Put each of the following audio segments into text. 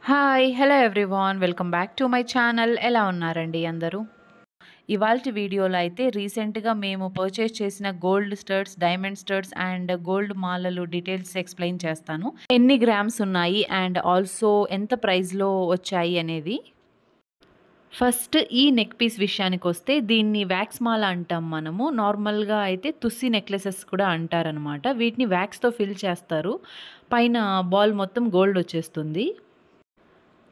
Hi! Hello everyone. Welcome back to my channel. ఎలా ఉన్నారండి అందరూ? ఇవాల్టి వీడియోలో అయితే రీసెంట్‌గా మేము పర్చేస్ చేసిన gold studs, diamond studs and gold మాలలు డీటెయిల్స్ ఎక్స్‌ప్లెయిన్ చేస్తాను. ఎన్ని గ్రామ్స్ ఉన్నాయి అండ్ ఆల్సో ఎంత ప్రైస్‌లో వచ్చాయి అనేది. ఫస్ట్ ఈ నెక్ పీస్ విషయానికొస్తే దీన్ని వాక్స్ మాల అంటాం మనము. నార్మల్‌గా అయితే తుస్సి నెక్లెసెస్ కూడా అంటారనమాట. వీటిని వాక్స్‌తో ఫిల్ చేస్తారు. పైన బాల్ మొత్తం గోల్డ్ వచ్చేస్తుంది.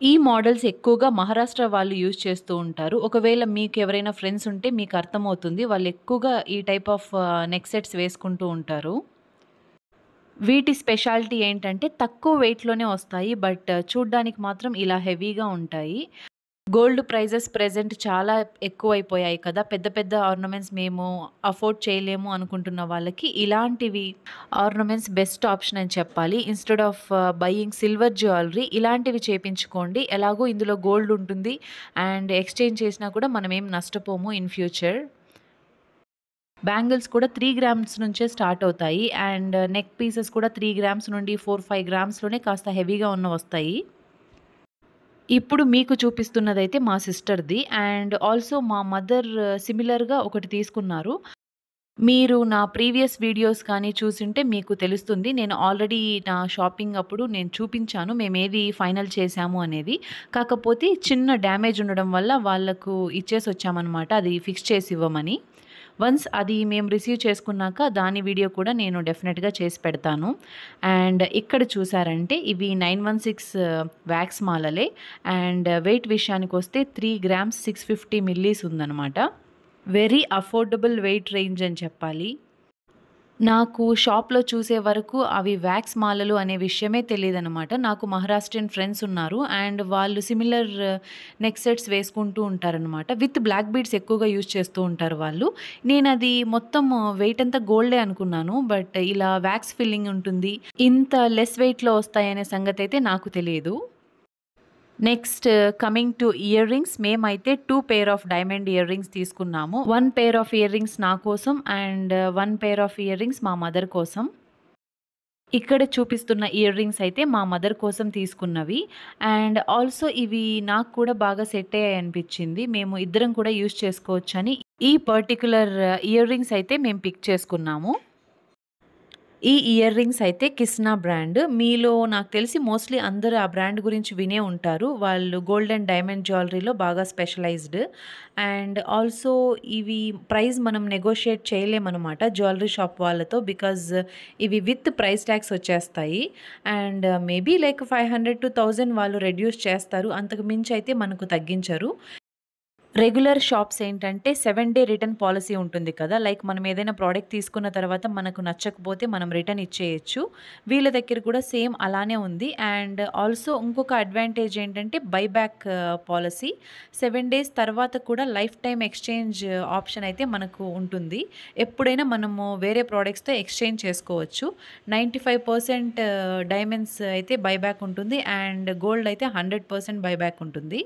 ఈ మోడల్స్ ఎక్కువగా మహారాష్ట్ర వాళ్ళు యూజ్ చేస్తూ ఉంటారు. ఒకవేళ మీకెవరైనా ఫ్రెండ్స్ ఉంటే మీకు అర్థమవుతుంది. వాళ్ళు ఎక్కువగా ఈ టైప్ ఆఫ్ నెక్ సెట్స్ వేసుకుంటూ ఉంటారు. వీటి స్పెషాలిటీ ఏంటంటే తక్కువ వెయిట్‌లోనే వస్తాయి. బట్ చూడ్డానికి మాత్రం ఇలా హెవీగా ఉంటాయి. గోల్డ్ ప్రైజెస్ ప్రెజెంట్ చాలా ఎక్కువైపోయాయి కదా! పెద్ద పెద్ద ఆర్నమెంట్స్ మేము అఫోర్డ్ చేయలేము అనుకుంటున్న వాళ్ళకి ఇలాంటివి ఆర్నమెంట్స్ బెస్ట్ ఆప్షన్ అని చెప్పాలి. Instead of buying silver jewellery ఇలాంటివి చేపించుకోండి. ఎలాగో ఇందులో గోల్డ్ ఉంటుంది. అండ్ ఎక్స్‌చేంజ్ చేసినా కూడా మనమేం నష్టపోము ఇన్ ఫ్యూచర్. బ్యాంగిల్స్ కూడా 3 గ్రామ్స్ నుంచే స్టార్ట్ అవుతాయి. అండ్ నెక్ పీసెస్ కూడా 3 గ్రామ్స్ నుండి 4, 5 గ్రామ్స్‌లోనే కాస్త హెవీగా ఉన్నవొస్తాయి. ఇప్పుడు మీకు చూపిస్తున్నదైతే మా సిస్టర్‌ది. అండ్ ఆల్సో మా మదర్ సిమిలర్‌గా ఒకటి తీసుకున్నారు. మీరు నా ప్రీవియస్ వీడియోస్ కానీ చూసుంటే మీకు తెలుస్తుంది. నేను ఆల్రెడీ నా షాపింగ్ అప్పుడు నేను చూపించాను. మేమేది ఫైనల్ చేశాము అనేది. కాకపోతే చిన్న డ్యామేజ్ ఉండడం వల్ల వాళ్ళకు ఇచ్చేసొచ్చామనమాట. అది ఫిక్స్ చేసి ఇవ్వమని. వన్స్ అది మేము రిసీవ్ చేసుకున్నాక దాని వీడియో కూడా నేను డెఫినెట్‌గా చేసి పెడతాను. అండ్ ఇక్కడ చూసారంటే ఇవి 916 వాక్స్ మాలలే. అండ్ వెయిట్ విషయానికొస్తే 3 గ్రామ్స్ 650 మిల్లీస్ ఉందనమాట. వెరీ అఫోర్డబుల్ వెయిట్ రేంజ్ అని చెప్పాలి. నాకు షాప్‌లో చూసే వరకు అవి వాక్స్ మాలలు అనే విషయమే తెలీదనమాట. నాకు మహారాష్ట్రియన్ ఫ్రెండ్స్ ఉన్నారు. అండ్ వాళ్ళు సిమిలర్ నెక్ సెట్స్ వేసుకుంటూ ఉంటారనమాట. విత్ బ్లాక్ బీడ్స్ ఎక్కువగా యూజ్ చేస్తూ ఉంటారు వాళ్ళు. నేనది మొత్తం వెయిట్ అంతా గోల్డే అనుకున్నాను. బట్ ఇలా వాక్స్ ఫిల్లింగ్ ఉంటుంది. ఇంత లెస్ వెయిట్‌లో వస్తాయనే సంగతైతే నాకు తెలీదు. Next coming to ear rings. మేమైతే 2 pair of diamond ear rings తీసుకున్నాము. 1 పెయిర్ ఆఫ్ ఇయర్ రింగ్స్ నా కోసం and 1 pair of ear rings మా మదర్ కోసం. ఇక్కడ చూపిస్తున్న ఇయర్ రింగ్స్ అయితే మా మదర్ కోసం తీసుకున్నవి. అండ్ ఆల్సో ఇవి నాకు కూడా బాగా సెట్ అయ్యాయి అనిపించింది. మేము ఇద్దరం కూడా యూజ్ చేసుకోవచ్చని ఈ పర్టిక్యులర్ ఇయర్ రింగ్స్ అయితే మేము పిక్ చేసుకున్నాము. ఈ ఇయర్ రింగ్స్ అయితే కిస్నా బ్రాండ్. మీలో నాకు తెలిసి మోస్ట్‌లీ అందరూ ఆ బ్రాండ్ గురించి వినే ఉంటారు. వాళ్ళు గోల్డ్ అండ్ డైమండ్ జ్యువెలరీలో బాగా స్పెషలైజ్డ్. అండ్ ఆల్సో ఇవి ప్రైస్ మనం నెగోషియేట్ చేయలేమనమాట జ్యువెలరీ షాప్ వాళ్ళతో. బికాజ్ ఇవి విత్ ప్రైస్ ట్యాగ్స్ వచ్చేస్తాయి. అండ్ మేబీ లైక్ 500-1000 వాళ్ళు రెడ్యూస్ చేస్తారు. అంతకు మించి అయితే మనకు తగ్గించరు. రెగ్యులర్ షాప్స్ ఏంటంటే 7 డే రిటర్న్ పాలిసీ ఉంటుంది కదా! లైక్ మనం ఏదైనా ప్రోడక్ట్ తీసుకున్న తర్వాత మనకు నచ్చకపోతే మనం రిటర్న్ ఇచ్చేయొచ్చు. వీళ్ళ దగ్గర కూడా సేమ్ అలానే ఉంది. అండ్ ఆల్సో ఇంకొక అడ్వాంటేజ్ ఏంటంటే బైబ్యాక్ పాలిసీ. 7 డేస్ తర్వాత కూడా లైఫ్ టైమ్ ఎక్స్‌చేంజ్ ఆప్షన్ అయితే మనకు ఉంటుంది. ఎప్పుడైనా మనము వేరే ప్రొడక్ట్స్‌తో ఎక్స్‌చేంజ్ చేసుకోవచ్చు. 95% డైమండ్స్ అయితే బైబ్యాక్ ఉంటుంది. అండ్ గోల్డ్ అయితే 100% బైబ్యాక్ ఉంటుంది.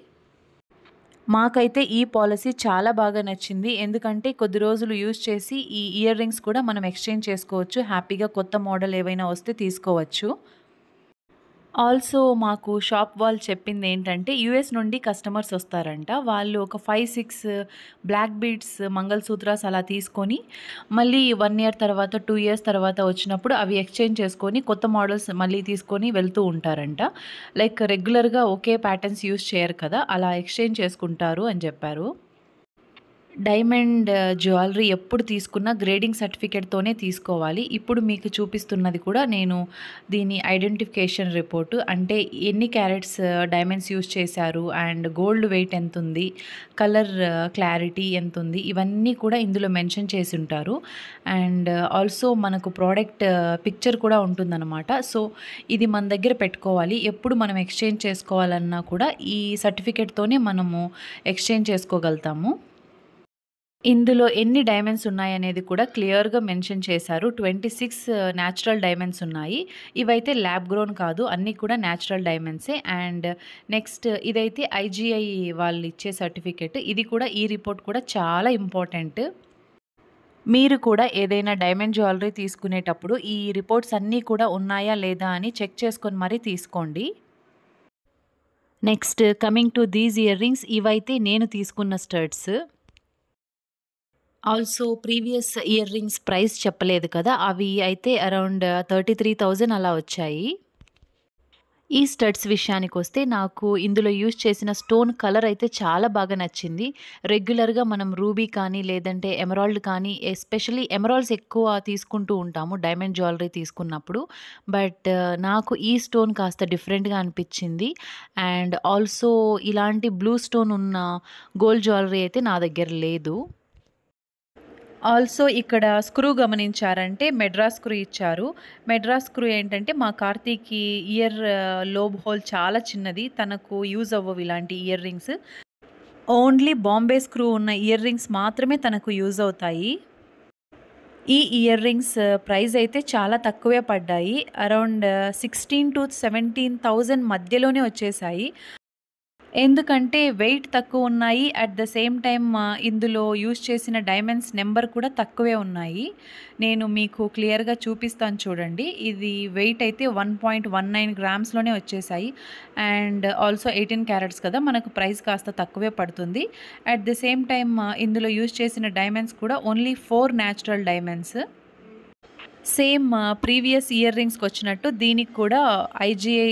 మాకైతే ఈ పాలిసీ చాలా బాగా నచ్చింది. ఎందుకంటే కొద్ది రోజులు యూజ్ చేసి ఈ ఇయర్ రింగ్స్ కూడా మనం ఎక్స్‌చేంజ్ చేసుకోవచ్చు. హ్యాపీగా కొత్త మోడల్ ఏవైనా వస్తే తీసుకోవచ్చు. ఆల్సో మాకు షాప్ వాళ్ళు చెప్పిందేంటంటే యూఎస్ నుండి కస్టమర్స్ వస్తారంట. వాళ్ళు ఒక 5, 6 బ్లాక్ బీడ్స్ మంగళసూత్రాస్ అలా తీసుకొని మళ్ళీ 1 ఇయర్ తర్వాత, 2 ఇయర్స్ తర్వాత వచ్చినప్పుడు అవి ఎక్స్‌చేంజ్ చేసుకొని కొత్త మోడల్స్ మళ్ళీ తీసుకొని వెళ్తూ ఉంటారంట. లైక్ రెగ్యులర్‌గా ఒకే ప్యాటర్న్స్ యూజ్ చేయరు కదా! అలా ఎక్స్‌చేంజ్ చేసుకుంటారు అని చెప్పారు. డైమండ్ జ్యువెలరీ ఎప్పుడు తీసుకున్నా గ్రేడింగ్ సర్టిఫికేట్‌తోనే తీసుకోవాలి. ఇప్పుడు మీకు చూపిస్తున్నది కూడా నేను దీని ఐడెంటిఫికేషన్ రిపోర్టు. అంటే ఎన్ని క్యారెట్స్ డైమండ్స్ యూజ్ చేశారు అండ్ గోల్డ్ వెయిట్ ఎంతుంది, కలర్ క్లారిటీ ఎంతుంది, ఇవన్నీ కూడా ఇందులో మెన్షన్ చేసుంటారు. అండ్ ఆల్సో మనకు ప్రోడక్ట్ పిక్చర్ కూడా ఉంటుందనమాట. సో, ఇది మన దగ్గర పెట్టుకోవాలి. ఎప్పుడు మనం ఎక్స్‌చేంజ్ చేసుకోవాలన్నా కూడా ఈ సర్టిఫికేట్‌తోనే మనము ఎక్స్‌చేంజ్ చేసుకోగలుగుతాము. ఇందులో ఎన్ని డైమండ్స్ ఉన్నాయనేది కూడా క్లియర్‌గా మెన్షన్ చేశారు. 26 న్యాచురల్ డైమండ్స్ ఉన్నాయి. ఇవైతే ల్యాబ్ గ్రోన్ కాదు. అన్నీ కూడా న్యాచురల్ డైమండ్సే. అండ్ నెక్స్ట్ ఇదైతే ఐజీఐ వాళ్ళిచ్చే సర్టిఫికేట్. ఇది కూడా ఈ రిపోర్ట్ కూడా చాలా ఇంపార్టెంట్. మీరు కూడా ఏదైనా డైమండ్ జ్యువెలరీ తీసుకునేటప్పుడు ఈ రిపోర్ట్స్ అన్నీ కూడా ఉన్నాయా లేదా అని చెక్ చేసుకొని మరీ తీసుకోండి. Next coming to these ear rings, ఇవైతే నేను తీసుకున్న studs. Also previous ear rings price చెప్పలేదు కదా! అవి అయితే అరౌండ్ 33,000 అలా వచ్చాయి. ఈ స్టడ్స్ విషయానికొస్తే నాకు ఇందులో యూజ్ చేసిన స్టోన్ కలర్ అయితే చాలా బాగా నచ్చింది. రెగ్యులర్‌గా మనం రూబీ కానీ, లేదంటే ఎమరాల్డ్ కానీ, ఎస్పెషల్లీ ఎమరాల్డ్స్ ఎక్కువ తీసుకుంటూ ఉంటాము డైమండ్ జ్యువెలరీ తీసుకున్నప్పుడు. బట్ నాకు ఈ స్టోన్ కాస్త డిఫరెంట్‌గా అనిపిచ్చింది. అండ్ ఆల్సో ఇలాంటి బ్లూ స్టోన్ ఉన్న గోల్డ్ జ్యువెలరీ అయితే నా దగ్గర లేదు. ఆల్సో ఇక్కడ స్క్రూ గమనించారంటే మెడ్రాస్ స్క్రూ ఇచ్చారు. మెడ్రాస్ స్క్రూ ఏంటంటే మా కార్తీకి ఇయర్ లోబ్ హోల్ చాలా చిన్నది. తనకు యూజ్ అవ్వవు ఇలాంటి ear rings. Only Bombay screw ఉన్న ఇయర్ రింగ్స్ మాత్రమే తనకు యూజ్ అవుతాయి. ఈ ఇయర్ రింగ్స్ ప్రైస్ అయితే చాలా తక్కువే పడ్డాయి. అరౌండ్ 16,000-17,000 మధ్యలోనే వచ్చేసాయి. ఎందుకంటే వెయిట్ తక్కువున్నాయి. అట్ ద సేమ్ టైమ్ ఇందులో యూజ్ చేసిన డైమండ్స్ నెంబర్ కూడా తక్కువే ఉన్నాయి. నేను మీకు క్లియర్‌గా చూపిస్తాను చూడండి. ఇది వెయిట్ అయితే 1.19 గ్రామ్స్‌లోనే వచ్చేసాయి. అండ్ ఆల్సో 18 క్యారెట్స్ కదా! మనకు ప్రైస్ కాస్త తక్కువే పడుతుంది. అట్ ద సేమ్ టైమ్ ఇందులో యూజ్ చేసిన డైమండ్స్ కూడా only 4 natural diamonds. Same previous ఇయర్ రింగ్స్‌కొచ్చినట్టు దీనికి కూడా IGI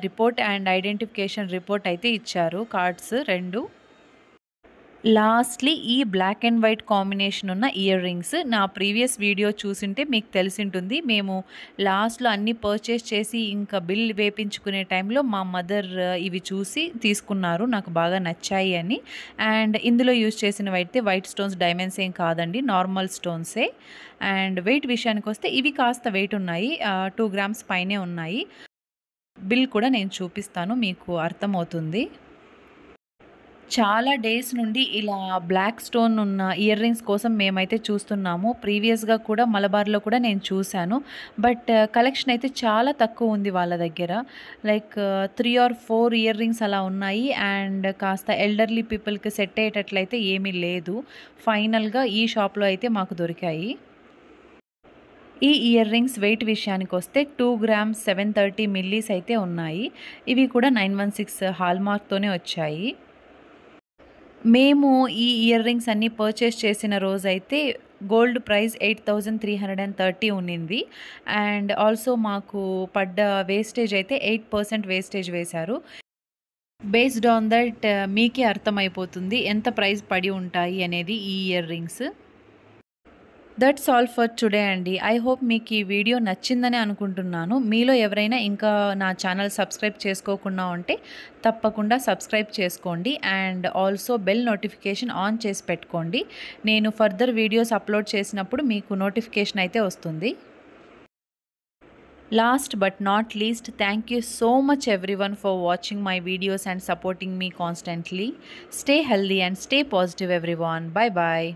report and identification report అయితే ఇచ్చారు కార్డ్స్ 2. లాస్ట్‌లీ ఈ బ్లాక్ అండ్ వైట్ కాంబినేషన్ ఉన్న ఇయర్ రింగ్స్. నా ప్రీవియస్ వీడియో చూసుంటే మీకు తెలిసుంటుంది. మేము లాస్ట్‌లో అన్నీ పర్చేస్ చేసి ఇంకా బిల్ వేపించుకునే టైంలో మా మదర్ ఇవి చూసి తీసుకున్నారు. నాకు బాగా నచ్చాయి అని. అండ్ ఇందులో యూజ్ చేసినవైతే వైట్ స్టోన్స్ డైమండ్స్ ఏం కాదండి. నార్మల్ స్టోన్సే. అండ్ వెయిట్ విషయానికొస్తే ఇవి కాస్త వెయిట్ ఉన్నాయి. 2 గ్రామ్స్ పైనే ఉన్నాయి. బిల్ కూడా నేను చూపిస్తాను, మీకు అర్థమవుతుంది. చాలా డేస్ నుండి ఇలా బ్లాక్ స్టోన్ ఉన్న ఇయర్ రింగ్స్ కోసం మేమైతే చూస్తున్నాము. ప్రీవియస్‌గా కూడా మలబార్‌లో కూడా నేను చూశాను. బట్ కలెక్షన్ అయితే చాలా తక్కువ ఉంది వాళ్ళ దగ్గర. లైక్ 3 ఆర్ 4 ఇయర్ రింగ్స్ అలా ఉన్నాయి. అండ్ కాస్త ఎల్డర్లీ పీపుల్‌కి సెట్ అయ్యేటట్లయితే ఏమీ లేదు. ఫైనల్‌గా ఈ షాప్‌లో అయితే మాకు దొరికాయి. ఈ ఇయర్ రింగ్స్ వెయిట్ విషయానికొస్తే 2 గ్రామ్స్ 730 మిల్లీస్ అయితే ఉన్నాయి. ఇవి కూడా 916 హాల్‌మార్క్‌తోనే వచ్చాయి. మేము ఈ ఇయర్ రింగ్స్ అన్నీ పర్చేస్ చేసిన రోజైతే గోల్డ్ ప్రైస్ 8,330 ఉన్నింది. అండ్ ఆల్సో మాకు పడ్డ వేస్టేజ్ అయితే 8% వేస్టేజ్ వేశారు. బేస్డ్ ఆన్ దట్ మీకే అర్థమైపోతుంది ఎంత ప్రైస్ పడి ఉంటాయి అనేది ఈ ear rings. That's all for today అండి. ఐ హోప్ మీకు ఈ వీడియో నచ్చిందని అనుకుంటున్నాను. మీలో ఎవరైనా ఇంకా నా ఛానల్ సబ్స్క్రైబ్ చేసుకోకుండా ఉంటే తప్పకుండా సబ్స్క్రైబ్ చేసుకోండి. And also bell notification on చేసి పెట్టుకోండి. నేను ఫర్దర్ వీడియోస్ అప్లోడ్ చేసినప్పుడు మీకు నోటిఫికేషన్ అయితే వస్తుంది. Last but not least, thank you so much everyone for watching my videos and supporting me constantly. Stay healthy and stay positive everyone. Bye bye.